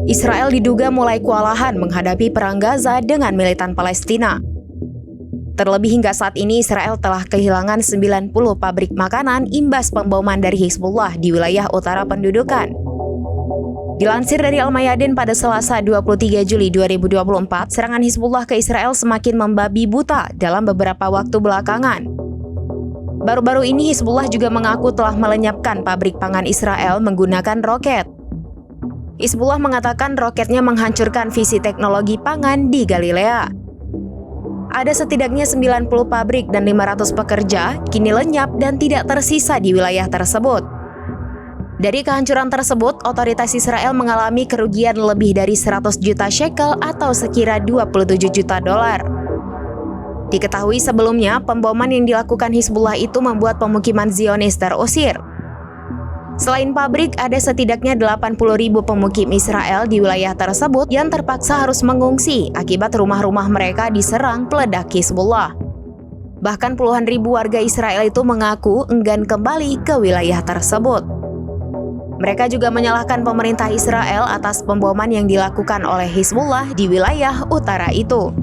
Israel diduga mulai kewalahan menghadapi perang Gaza dengan militan Palestina. Terlebih hingga saat ini Israel telah kehilangan 90 pabrik makanan imbas pemboman dari Hizbullah di wilayah utara pendudukan. Dilansir dari Al-Mayadin pada Selasa 23 Juli 2024, serangan Hizbullah ke Israel semakin membabi buta dalam beberapa waktu belakangan. Baru-baru ini Hizbullah juga mengaku telah melenyapkan pabrik pangan Israel menggunakan roket. Hizbullah mengatakan roketnya menghancurkan visi teknologi pangan di Galilea. Ada setidaknya 90 pabrik dan 500 pekerja kini lenyap dan tidak tersisa di wilayah tersebut. Dari kehancuran tersebut, otoritas Israel mengalami kerugian lebih dari 100 juta shekel atau sekira 27 juta dolar. Diketahui sebelumnya, pemboman yang dilakukan Hizbullah itu membuat pemukiman Zionis terusir. Selain pabrik, ada setidaknya 80.000 pemukim Israel di wilayah tersebut yang terpaksa harus mengungsi akibat rumah-rumah mereka diserang peledak Hizbullah. Bahkan puluhan ribu warga Israel itu mengaku enggan kembali ke wilayah tersebut. Mereka juga menyalahkan pemerintah Israel atas pemboman yang dilakukan oleh Hizbullah di wilayah utara itu.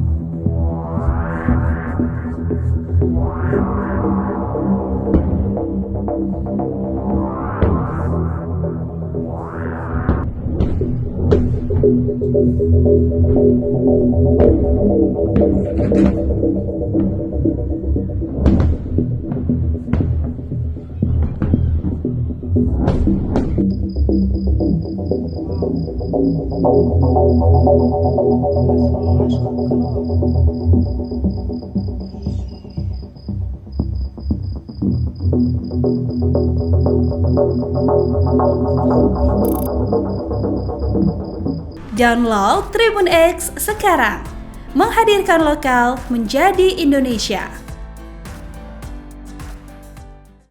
Download Tribun X sekarang, menghadirkan lokal menjadi Indonesia.